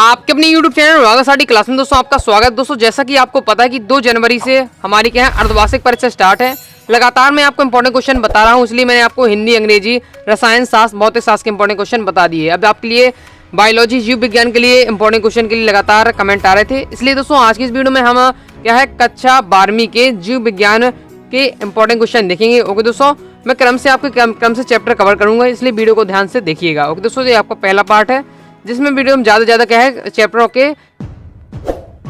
आपके अपने YouTube channel वागासाडी class में दोस्तों आपका स्वागत। दोस्तों जैसा कि आपको पता है कि 2 जनवरी से हमारी क्या है अर्धवार्षिक परीक्षा स्टार्ट है। लगातार मैं आपको इंपॉर्टेंट क्वेश्चन बता रहा हूं, इसलिए मैंने आपको हिंदी, अंग्रेजी, रसायन शास्त्र, भौतिक शास्त्र के इंपॉर्टेंट क्वेश्चन बता दिए। अब आपके लिए बायोलॉजी, जीव विज्ञान के लिए इंपॉर्टेंट क्वेश्चन के लिए लगातार कमेंट आ रहे थे, इसलिए दोस्तों आज की इस वीडियो में हम क्या है कक्षा 12वीं के जीव विज्ञान के इंपॉर्टेंट क्वेश्चन देखेंगे। ओके दोस्तों, मैं क्रम से चैप्टर कवर करूंगा, इसलिए वीडियो को ध्यान से देखिएगा। ओके दोस्तों, ये आपका पहला पार्ट है जिसमें वीडियो में ज़्यादा क्या है चैप्टरों के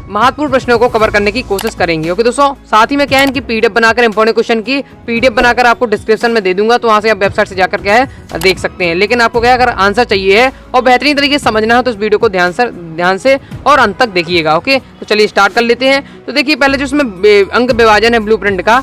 महत्वपूर्ण प्रश्नों को कवर करने की कोशिश करेंगे। ओके दोस्तों, साथ ही में क्या है इनकी पीडीएफ बनाकर इंपॉर्टेंट क्वेश्चन की पीडीएफ बनाकर आपको डिस्क्रिप्शन में दे दूंगा, तो वहां से आप वेबसाइट से जाकर क्या है देख सकते हैं। लेकिन आपको क्या अगर आंसर चाहिए है और बेहतरीन तरीके से समझना है तो इस वीडियो को ध्यान से और अंत तक देखिएगा। ओके, तो चलिए स्टार्ट कर लेते हैं। तो देखिए पहले जो इसमें अंक विभाजन है ब्लूप्रिंट का,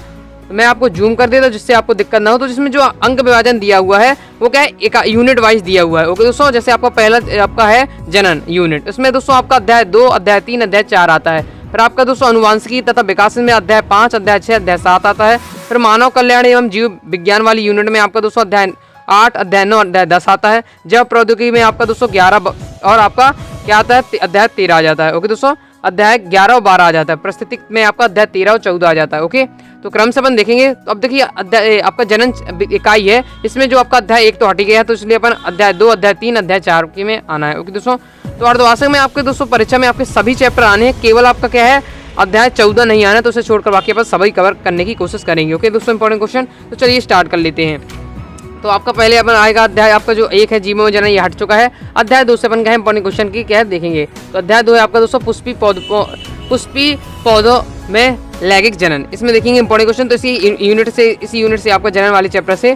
मैं आपको जूम कर देता हूं जिससे आपको दिक्कत ना हो। तो जिसमें जो अंक विभाजन दिया हुआ है वो क्या है एक यूनिट वाइज दिया हुआ है। ओके दोस्तों, जैसे आपका पहला आपका है जनन यूनिट, इसमें दोस्तों आपका अध्याय 2, अध्याय 3, अध्याय 4 आता है। फिर आपका दोस्तों अनुवांशिकी तथा विकास में अध्याय 5, अध्याय 6, अध्याय 7 आता है। फिर मानव कल्याण एवं जीव विज्ञान वाली यूनिट में आपका दोस्तों अध्याय 8, अध्याय 9, अध्याय 10 आता है। जैव प्रौद्योगिकी में आपका दोस्तों 11 और आपका क्या आता है अध्याय 13 आ जाता है। ओके दोस्तों, अध्याय 11 और 12 आ जाता है। परिस्थिति में आपका अध्याय 13 और 14 आ जाता है। ओके, तो क्रम से अपन देखेंगे। तो अब देखिए अध्याय आपका जनन इकाई है, इसमें जो आपका अध्याय 1 तो हट गया है, तो इसलिए अपन अध्याय 2, अध्याय 3, अध्याय 4 की में आना है। ओके दोस्तों, तो अर्धवार्षिक में आपके दोस्तों परीक्षा में आपके सभी चैप्टर आने हैं, केवल आपका क्या है अध्याय 14 नहीं आना है, तो उसे छोड़कर बाकी अपन सभी कवर करने की कोशिश करेंगे। ओके दोस्तों, इंपॉर्टेंट क्वेश्चन, तो चलिए स्टार्ट कर लेते हैं। तो आपका पहले अपन आएगा अध्याय आपका जो 1 है जीवों में जनन, ये हट चुका है। अध्याय 2 से अपन क्या है इंपॉर्टेंट क्वेश्चन की क्या है देखेंगे। तो अध्याय 2 है आपका दोस्तों पुष्पी पौधों में लैंगिक जनन, इसमें देखेंगे इंपॉर्टेंट क्वेश्चन। तो इसी यूनिट से आपका जनन वाले चैप्टर से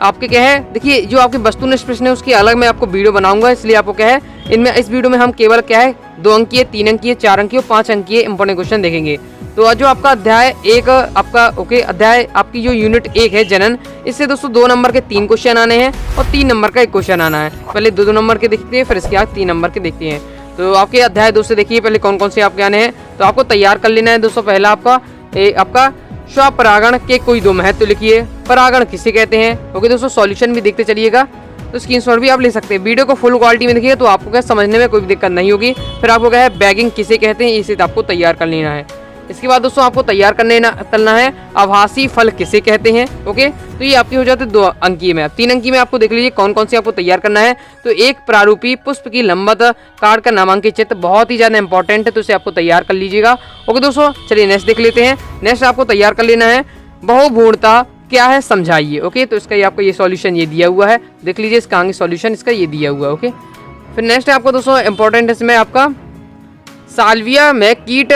आपके क्या है देखिए जो आपके वस्तुनिष्ठ प्रश्न है उसकी अलग मैं आपको वीडियो बनाऊंगा, इसलिए आपको क्या है इनमें इस वीडियो में हम केवल क्या है 2 अंकीय, 3 अंकीय, 4 अंकीय और 5 अंकीय इंपॉर्टेंट क्वेश्चन देखेंगे। तो जो आपका अध्याय 1 आपका ओके अध्याय आपकी जो यूनिट 1 है जनन, इससे दोस्तों 2 नंबर के 3 क्वेश्चन आने हैं और 3 नंबर का 1 क्वेश्चन आना है। पहले 2 नंबर के देखते हैं, फिर इसके बाद 3 नंबर के देखते हैं। तो आपके अध्याय 2 से देखिए पहले कौन कौन से आपके आने हैं, तो आपको तैयार कर लेना है दोस्तों। पहला आपका स्वपरागण के कोई 2 महत्व लिखिए, परागण किसे कहते हैं। ओके दोस्तों, सॉल्यूशन भी देखते चलिएगा, तो स्क्रीनशॉट भी आप ले सकते हैं। वीडियो को फुल क्वालिटी में देखिए तो आपको क्या समझने में कोई दिक्कत नहीं होगी। फिर आपको क्या है बैगिंग किसे कहते हैं, इसे आपको तैयार कर लेना है। इसके बाद दोस्तों आपको तैयार करना है आभासी फल किसे कहते हैं। ओके, तो ये आपकी हो जाती है 2 अंकीय में। 3 अंकीय में आपको देख लीजिए कौन कौन से आपको तैयार करना है। तो एक प्रारूपी पुष्प की लंबत कार्ड का नामांकित चित्र बहुत ही ज़्यादा इंपॉर्टेंट है, तो इसे आपको तैयार कर लीजिएगा। ओके दोस्तों, चलिए नेक्स्ट देख लेते हैं। नेक्स्ट आपको तैयार कर लेना है बहुभुणता क्या है समझाइए। ओके, तो इसका ये आपको ये सॉल्यूशन ये दिया हुआ है, देख लीजिए इसका आगे सॉल्यूशन इसका ये दिया हुआ है। ओके, फिर नेक्स्ट है आपको दोस्तों इंपॉर्टेंट इसमें आपका साल्विया में कीट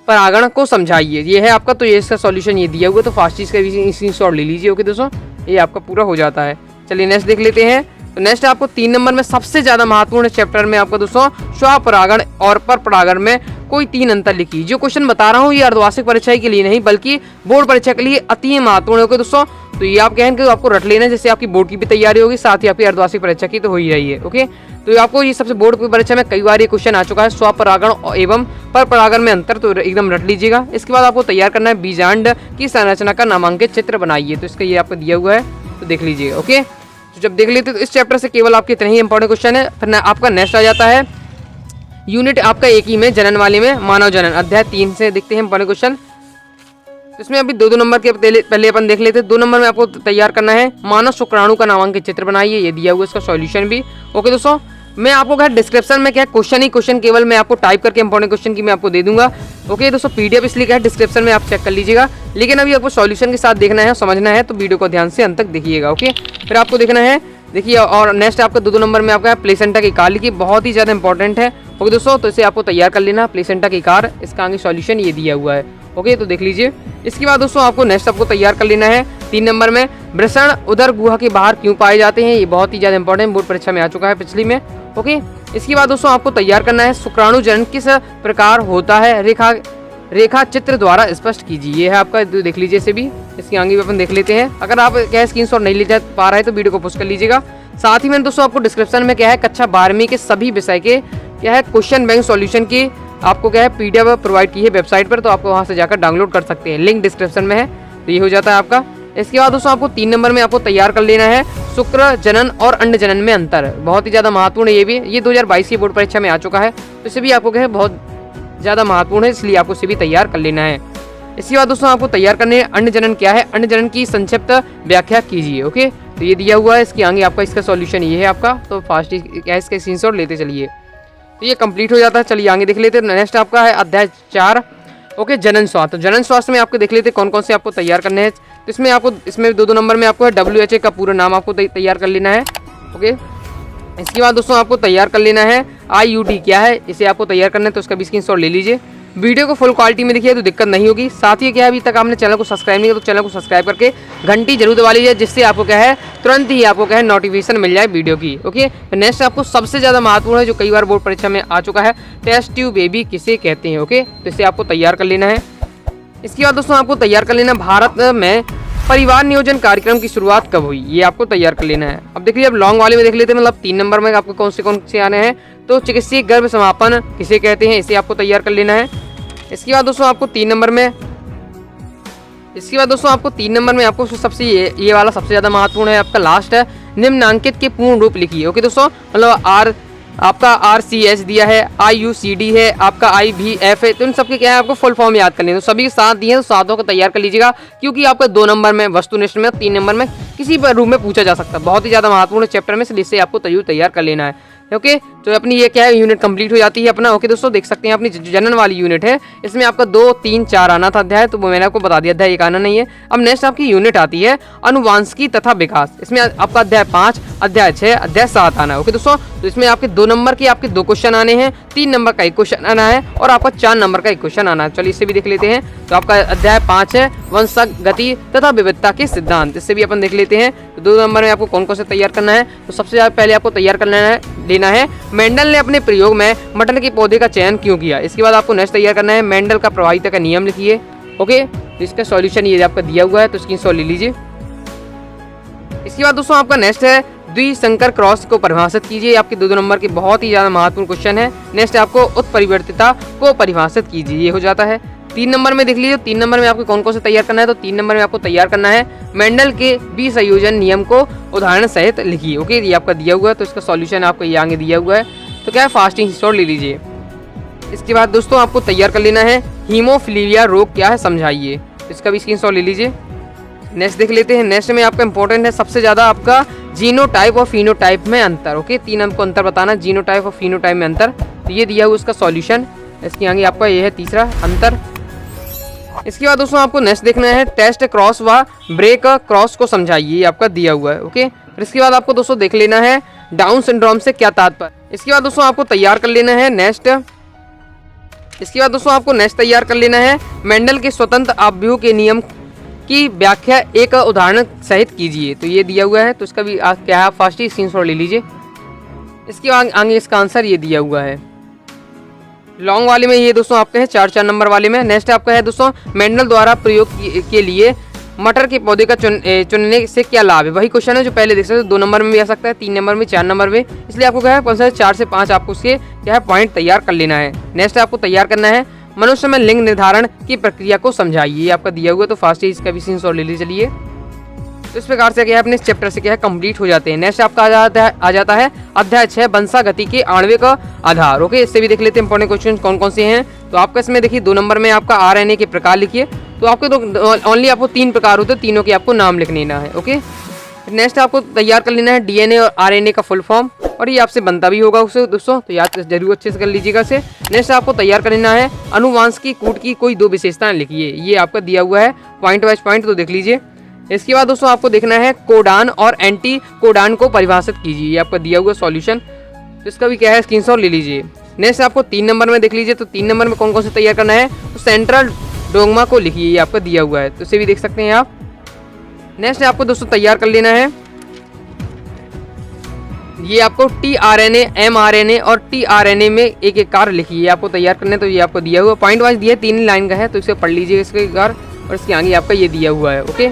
परागण को समझाइए, ये है आपका। तो ये इसका सॉल्यूशन ये दिया हुआ है, तो फास्ट इसका स्क्रीनशॉट ले लीजिए। ओके दोस्तों, ये आपका पूरा हो जाता है। चलिए नेक्स्ट देख लेते हैं। तो नेक्स्ट आपको 3 नंबर में सबसे ज़्यादा महत्वपूर्ण चैप्टर में आपका दोस्तों स्वपरागण और पर परागण में कोई 3 अंतर लिखिए। जो क्वेश्चन बता रहा हूँ ये अर्धवार्षिक परीक्षा के लिए नहीं बल्कि बोर्ड परीक्षा के लिए अति महत्वपूर्ण है। दोस्तों तो ये आप कहें कि आपको रट लेना है, जैसे आपकी बोर्ड की भी तैयारी होगी, साथ ही आपकी अर्धवार्षिक परीक्षा की तो हो ही रही है। ओके, तो आपको ये सबसे बोर्ड की परीक्षा में कई बार ये क्वेश्चन आ चुका है, स्वपरागण एवं पर परागण में अंतर, तो एकदम रट लीजिएगा। इसके बाद आपको तैयार करना है बीजांड की संरचना का नामांकित चित्र बनाइए, तो इसका ये आपको दिया हुआ है, तो देख लीजिएगा। ओके, तो जब देख लेते तो इस चैप्टर से केवल आपके इतने ही इंपॉर्टेंट क्वेश्चन है। फिर आपका नेक्स्ट आ जाता है यूनिट आपका 1 ही में जनन वाले में मानव जनन, अध्याय 3 से देखते हैं इंपॉर्टेंट क्वेश्चन। इसमें अभी 2 नंबर के पहले अपन देख लेते हैं। 2 नंबर में आपको तैयार करना है मानव शुक्राणु का नामांकित चित्र बनाइए, ये दिया हुआ इसका सॉल्यूशन भी। ओके दोस्तों, मैं आपको क्या डिस्क्रिप्शन में क्या क्वेश्चन केवल मैं आपको टाइप करके इंपॉर्टेंट क्वेश्चन की मैं आपको दे दूंगा। ओके दोस्तों, पीडीएफ इसलिए क्या है डिस्क्रिप्शन में आप चेक कर लीजिएगा, लेकिन अभी आपको सॉल्यूशन के साथ देखना है समझना है, तो वीडियो को ध्यान से अंत तक देखिएगा। ओके, फिर आपको देखना है देखिए। और नेक्स्ट आपका 2 नंबर में आपका प्लेसेंटा की कार लिखिए, बहुत ही ज़्यादा इंपॉर्टेंट है। ओके दोस्तों, तो इसे आपको तैयार कर लेना, प्लेसेंटा की कार, इसका आगे सॉल्यूशन ये दिया हुआ है। ओके, तो देख लीजिए। इसके बाद दोस्तों आपको नेक्स्ट आपको तैयार कर लेना है 3 नंबर में वृषण उदर गुहा के बाहर क्यों पाए जाते हैं, ये बहुत ही ज़्यादा इंपॉर्टेंट बोर्ड परीक्षा में आ चुका है पिछली में। ओके, इसके बाद दोस्तों आपको तैयार करना है शुक्राणु जनन किस प्रकार होता है रेखा चित्र द्वारा स्पष्ट कीजिए, ये है आपका, देख लीजिए इसे भी, इसकी आगे भी अपन देख लेते हैं। अगर आप क्या स्क्रीनशॉट नहीं ले जा पा रहे हैं तो वीडियो को पुश कर लीजिएगा। साथ ही मैंने दोस्तों आपको डिस्क्रिप्शन में क्या है कक्षा 12वीं के सभी विषय के क्या है क्वेश्चन बैंक सॉल्यूशन की आपको क्या है पीडीएफ प्रोवाइड की है वेबसाइट पर, तो आपको वहां से जाकर डाउनलोड कर सकते हैं, लिंक डिस्क्रिप्शन में है। तो ये हो जाता है आपका। इसके बाद दोस्तों आपको 3 नंबर में आपको तैयार कर लेना है शुक्र जनन और अंड जनन में अंतर। बहुत ही ज़्यादा महत्वपूर्ण है ये भी, ये 2022 की बोर्ड परीक्षा में आ चुका है, तो इसे भी आपको क्या है बहुत ज़्यादा महत्वपूर्ण है, इसलिए आपको इसे भी तैयार कर लेना है। इसके बाद दोस्तों आपको तैयार करने हैं अंड जनन क्या है, अंड जनन की संक्षिप्त व्याख्या कीजिए। ओके, तो ये दिया हुआ है, इसके आगे आपका इसका सॉल्यूशन ये है आपका, तो फास्ट क्या इसका स्क्रीनशॉट लेते चलिए। तो ये कंप्लीट हो जाता है। चलिए आगे देख लेते हैं। नेक्स्ट आपका है अध्याय 4 ओके जनन स्वास्थ्य। तो जनन स्वास्थ्य में आपको देख लेते हैं कौन कौन से आपको तैयार करने हैं। तो इसमें आपको इसमें 2 नंबर में आपको है WHO का पूरा नाम आपको तैयार कर लेना है। ओके, इसके बाद दोस्तों आपको तैयार कर लेना है IUD क्या है, इसे आपको तैयार करना है, तो उसका भी स्क्रीनशॉट ले लीजिए। वीडियो को फुल क्वालिटी में देखिए तो दिक्कत नहीं होगी। साथ ही क्या है, अभी तक आपने चैनल को सब्सक्राइब नहीं किया तो चैनल को सब्सक्राइब करके घंटी जरूर दबा लीजिए, जिससे आपको क्या है तुरंत ही आपको क्या है नोटिफिकेशन मिल जाए वीडियो की। ओके, तो नेक्स्ट आपको सबसे ज़्यादा महत्वपूर्ण है जो कई बार बोर्ड परीक्षा में आ चुका है, टेस्ट ट्यूब बेबी किसे कहते हैं। ओके, तो इसे आपको तैयार कर लेना है। इसके बाद दोस्तों आपको तैयार कर लेना भारत में परिवार नियोजन कार्यक्रम की शुरुआत कब हुई, ये आपको तैयार कर लेना है। अब देखिए, अब लॉन्ग वाले में देख लेते हैं, मतलब 3 नंबर में आपको कौन से आने हैं। तो चिकित्सीय गर्भ समापन किसे कहते हैं, इसे आपको तैयार कर लेना है। इसके बाद दोस्तों आपको 3 नंबर में आपको सबसे ये वाला सबसे ज़्यादा महत्वपूर्ण है आपका लास्ट है, निम्नांकित के पूर्ण रूप लिखिए। ओके दोस्तों, मतलब आपका RCS दिया है, IUCD है, आपका IVF है, तो इन सबके क्या है आपको फुल फॉर्म याद करनी है। तो सभी 7 दिए हैं, तो 7 को तैयार कर लीजिएगा, क्योंकि आपका 2 नंबर में वस्तुनिष्ठ में, 3 नंबर में किसी पर रूप में पूछा जा सकता है। बहुत ही ज़्यादा महत्वपूर्ण चैप्टर में से, जिससे आपको तैयार कर लेना है। ओके, तो अपनी ये क्या है यूनिट कंप्लीट हो जाती है अपना। ओके दोस्तों, देख सकते हैं अपनी जनन वाली यूनिट है, इसमें आपका 2, 3, 4 आना था अध्याय, तो वो मैंने आपको बता दिया अध्याय 1 आना नहीं है। अब नेक्स्ट आपकी यूनिट आती है अनुवांशिकी तथा विकास, इसमें आपका अध्याय 5, अध्याय 6, अध्याय 7 आना है। ओके दोस्तों, तो इसमें आपके 2 नंबर के आपके 2 क्वेश्चन आने हैं, 3 नंबर का 1 क्वेश्चन आना है और आपका 4 नंबर का 1 क्वेश्चन आना है। चलिए इसे भी देख लेते हैं। तो आपका अध्याय 5 है वंशक गति तथा विविधता के सिद्धांत, इससे भी अपन देख लेते हैं। तो 2 नंबर में आपको कौन कौन से तैयार करना है, तो सबसे ज्यादा पहले आपको तैयार करना लेना है मेंडल ने अपने प्रयोग में मटन के पौधे का चयन क्यों किया। इसके बाद आपको नेक्स्ट तैयार करना है मेंडल का प्रभाविता का नियम लिखिए। ओके, तो इसका सॉल्यूशन ये आपका दिया हुआ है, तो स्क्रीनशॉट ले लीजिए। इसके बाद दोस्तों आपका नेक्स्ट है द्विसंकर क्रॉस को परिभाषित कीजिए। आपके 2 नंबर के बहुत ही ज्यादा महत्वपूर्ण क्वेश्चन है। नेक्स्ट आपको उत्परिवर्तिता को परिभाषित कीजिए, ये हो जाता है। 3 नंबर में देख लीजिए, 3 नंबर में आपको कौन कौन से तैयार करना है। तो 3 नंबर में आपको तैयार करना है मेंडल के विसंयोजन नियम को उदाहरण सहित लिखिए। ओके, ये आपका दिया हुआ है, तो इसका सॉल्यूशन आपको ये आगे दिया हुआ है, तो क्या है फास्टिंग स्टोर ले लीजिए। इसके बाद दोस्तों आपको तैयार कर लेना है हीमोफिलिया रोग क्या है समझाइए, इसका भी स्क्रीनशॉट ले लीजिए। नेक्स्ट देख लेते हैं। नेक्स्ट में आपका इंपॉर्टेंट है सबसे ज़्यादा आपका जीनोटाइप और फिनोटाइप में अंतर। ओके, 3 आपको अंतर बताना, जीनोटाइप और फिनोटाइप में अंतर, तो ये दिया हुआ उसका सॉल्यूशन। इसके आगे आपका ये है तीसरा अंतर। इसके बाद दोस्तों आपको नेक्स्ट देखना है टेस्ट क्रॉस व ब्रेक क्रॉस को समझाइए, आपका दिया हुआ है। ओके, फिर इसके बाद आपको दोस्तों देख लेना है डाउन सिंड्रोम से क्या तात्पर्य। इसके बाद दोस्तों आपको तैयार कर लेना है नेक्स्ट। इसके बाद दोस्तों आपको नेक्स्ट तैयार कर लेना है मेंडल के स्वतंत्र अपव्यय के नियम की व्याख्या एक उदाहरण सहित कीजिए, तो ये दिया हुआ है, तो इसका भी क्या है आप फास्ट ही स्क्रीनशॉट ले लीजिए। इसके आगे इसका आंसर ये दिया हुआ है। लॉन्ग वाले में ये दोस्तों आपके है 4 नंबर वाले में। नेक्स्ट आपका है दोस्तों मेंडल द्वारा प्रयोग के लिए मटर के पौधे का चुनने से क्या लाभ है। वही क्वेश्चन है जो पहले देख सकते हो, 2 नंबर में भी आ सकता है, 3 नंबर में, 4 नंबर में, इसलिए आपको क्या है कौन सा 4 से 5 आपको उसके क्या है पॉइंट तैयार कर लेना है। नेक्स्ट आपको तैयार करना है मनुष्य में लिंग निर्धारण की प्रक्रिया को समझाइए, आपका दिया हुआ है, तो फास्ट इसका भी स्क्रीनशॉट ले लीजिए। चलिए, तो इस प्रकार से क्या है अपने इस चैप्टर से क्या है कंप्लीट हो जाते हैं। नेक्स्ट आपका आ जाता है अध्याय 6 वंशागति के आणविक आधार। ओके, इससे भी देख लेते हैं इंपॉर्टेंट क्वेश्चन कौन कौन से हैं। तो आपका इसमें देखिए 2 नंबर में आपका RNA के प्रकार लिखिए, तो आपके तो ओनली आपको 3 प्रकार होते हैं, तीनों के आपको नाम लिख लेना है। ओके, नेक्स्ट आपको तैयार कर लेना है DNA और RNA का फुल फॉर्म, और ये आपसे बनता भी होगा उससे दोस्तों, तो याद जरूर अच्छे से कर लीजिएगा इसे। नेक्स्ट आपको तैयार कर लेना है अनुवांशिकी कूट की कोई 2 विशेषताएं लिखिए, ये आपका दिया हुआ है पॉइंट वाइज पॉइंट, तो देख लीजिए। इसके बाद दोस्तों आपको देखना है कोडान और एंटी कोडान को परिभाषित कीजिए, ये आपका दिया हुआ सॉल्यूशन, तो इसका भी क्या है स्क्रीनशॉट ले लीजिए। नेक्स्ट आपको 3 नंबर में देख लीजिए, तो 3 नंबर में कौन कौन से तैयार करना है, तो सेंट्रल डोगमा को लिखिए, ये आपका दिया हुआ है, तो इसे भी देख सकते हैं आप। नेक्स्ट आपको दोस्तों तैयार कर लेना है ये आपको tRNA, mRNA और tRNA में एक एक कार्य लिखिए, आपको तैयार करना है, तो ये आपको दिया हुआ पॉइंट वाइज दिया 3 लाइन का है, तो इसे पढ़ लीजिए इसके कार्य, और इसके आगे आपका ये दिया हुआ है। ओके,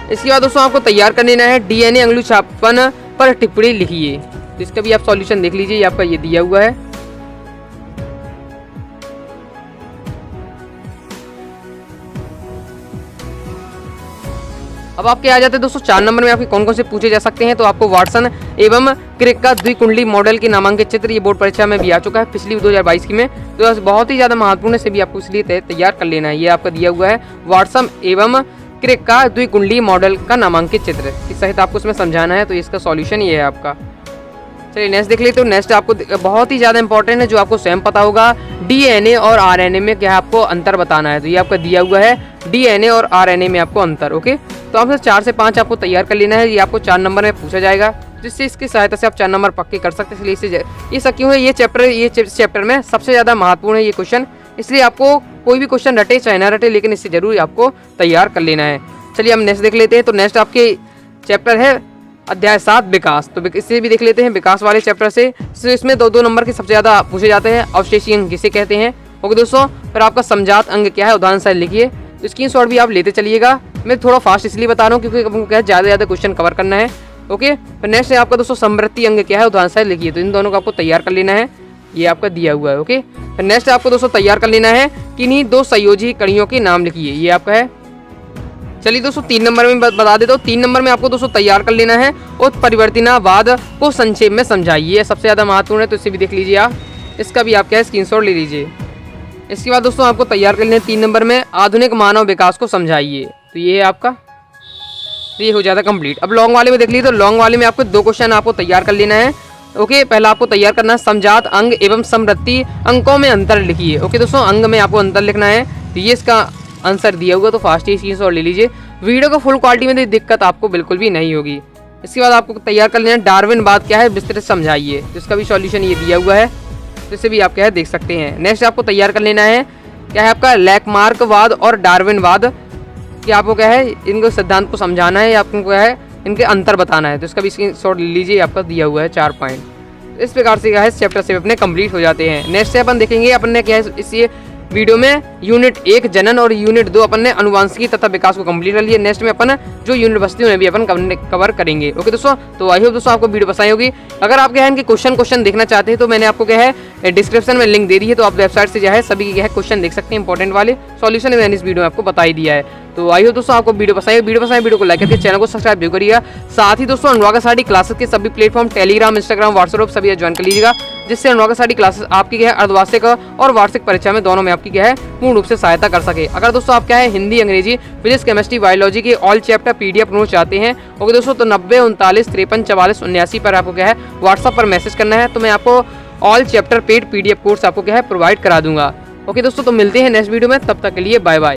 इसके बाद दोस्तों आपको तैयार कर लेना है DNA अंगुलिछापन पर टिप्पणी लिखिए, तो इसका भी आप सॉल्यूशन देख लीजिए, ये आपका ये दिया हुआ है। अब आपके आ जाते हैं दोस्तों 4 नंबर में आपके कौन कौन से पूछे जा सकते हैं। तो आपको वाटसन एवं क्रिक का द्विकुंडली मॉडल के नामांकित चित्र, ये बोर्ड परीक्षा में भी आ चुका है पिछली 2022 की में, तो बहुत ही ज़्यादा महत्वपूर्ण से भी आपको इसलिए तैयार कर लेना है। ये आपका दिया हुआ है वाटसन एवं क्रिक का द्विकुंडली मॉडल का नामांकित चित्र, इस सहित आपको इसमें समझाना है। तो इसका सॉल्यूशन ये है आपका। चलिए नेक्स्ट देख लेते हो। नेक्स्ट आपको बहुत ही ज़्यादा इंपॉर्टेंट है, जो आपको स्वयं पता होगा, डीएनए और आरएनए में क्या है आपको अंतर बताना है। तो ये आपका दिया हुआ है डीएनए और आरएनए में आपको अंतर। ओके, तो आपसे 4 से 5 आपको तैयार कर लेना है। ये आपको 4 नंबर में पूछा जाएगा, जिससे इसकी सहायता से आप 4 नंबर पक्के कर सकते हैं। इसलिए इसे ये क्यों है, ये चैप्टर में सबसे ज़्यादा महत्वपूर्ण है ये क्वेश्चन, इसलिए आपको कोई भी क्वेश्चन रटे चाहे ना रटे, लेकिन इससे जरूर आपको तैयार कर लेना है। चलिए हम नेक्स्ट देख लेते हैं। तो नेक्स्ट आपके चैप्टर है अध्याय 7 विकास। तो इससे भी देख लेते हैं विकास वाले चैप्टर से। इसमें 2-2 नंबर के सबसे ज़्यादा पूछे जाते हैं। अवशेषी अंग किसे कहते हैं। ओके दोस्तों, फिर आपका समजात अंग क्या है, उदाहरण से लिखिए। तो स्क्रीनशॉट भी आप लेते चलिएगा। मैं थोड़ा फास्ट इसलिए बता रहा हूँ क्योंकि आपको क्या है ज़्यादा क्वेश्चन कवर करना है। ओके, फिर नेक्स्ट है आपका दोस्तों समवृत्ति अंग क्या है, उदाहरण से लिखिए। तो इन दोनों को आपको तैयार कर लेना है, ये आपका दिया हुआ है। ओके, फिर नेक्स्ट आपको दोस्तों तैयार कर लेना है किन्हीं 2 संयोजी कणियों के नाम लिखिए, ये आपका है। चलिए दोस्तों 3 नंबर में बता देता हूँ। 3 नंबर में आपको दोस्तों तैयार कर लेना है उत्परिवर्तनवाद को संक्षेप में समझाइए, सबसे ज़्यादा महत्वपूर्ण है। तो इसे भी देख लीजिए आप, इसका भी आप क्या है स्क्रीनशॉट ले लीजिए। इसके बाद दोस्तों आपको तैयार कर लेना है 3 नंबर में आधुनिक मानव विकास को समझाइए। तो ये है आपका, तो ये हो जाता कंप्लीट। अब लॉन्ग वाले में देख लीजिए। तो लॉन्ग वाले में आपको 2 क्वेश्चन आपको तैयार कर लेना है। ओके, पहला आपको तैयार करना है समजात अंग एवं समवृत्ति अंकों में अंतर लिखिए। ओके दोस्तों, अंग में आपको अंतर लिखना है। तो ये इसका आंसर दिया हुआ, तो फास्ट ही स्क्रीनशॉट ले लीजिए। वीडियो को फुल क्वालिटी में दिक्कत आपको बिल्कुल भी नहीं होगी। इसके बाद आपको तैयार कर लेना डार्विनवाद क्या है, विस्तृत समझाइए। तो इसका भी सॉल्यूशन ये दिया हुआ है, तो इसे भी आप क्या है देख सकते हैं। नेक्स्ट आपको तैयार कर लेना है क्या है आपका लैकमार्कवाद और डार्विनवाद, कि आपको क्या है इनको सिद्धांत को समझाना है, आपको क्या है इनके अंतर बताना है। तो इसका भी स्क्रीनशॉट ले लीजिए, आपका दिया हुआ है 4 पॉइंट। इस प्रकार से क्या है चैप्टर से अपने कंप्लीट हो जाते हैं। नेक्स्ट से अपन देखेंगे अपन ने क्या है इस वीडियो में यूनिट 1 जनन और यूनिट 2 अपन ने अनुवांशिकी तथा विकास को कंप्लीट कर लिया। नेक्स्ट में अपन जो यूनिट बचती है भी अपन कवर करेंगे। ओके दोस्तों, तो आई होप दोस्तों आपको वीडियो पसंद होगी। अगर आप क्या है इनके क्वेश्चन देखना चाहते हैं तो मैंने आपको क्या है डिस्क्रिप्शन में लिंक दे दी है, तो आप वेबसाइट से जो है सभी के क्वेश्चन देख सकते हैं। इंपॉर्टेंट वाले सॉल्यूशन मैंने इस वीडियो में आपको बता ही दिया है। तो आई होप दोस्तों आपको वीडियो पसंद वीडियो को लाइक करके चैनल को सब्सक्राइब जरूर करिएगा। साथ ही दोस्तों अनुराग साडी क्लासेस के सभी प्लेटफॉर्म टेलीग्राम, इंस्टाग्राम, व्हाट्सएप सभी ज्वाइन कर लीजिएगा, जिससे अनुराग साडी क्लासेस आपकी क्या है अर्धवार्षिक और वार्षिक परीक्षा में दोनों में आपकी क्या है पूर्ण रूप से सहायता कर सके। अगर दोस्तों आप क्या है हिंदी, अंग्रेजी, फिजिक्स, केमिस्ट्री, बायोलॉजी के ऑल चैप्टर PDF नोट चाहते हैं, ओके दोस्तों, तो 90 39 53 44 79 पर आपको क्या है व्हाट्सएप पर मैसेज करना है। तो मैं आपको all chapter paid PDF course आपको क्या है प्रोवाइड करा दूंगा। ओके दोस्तों, तो मिलते हैं नेक्स्ट वीडियो में, तब तक के लिए बाय बाय।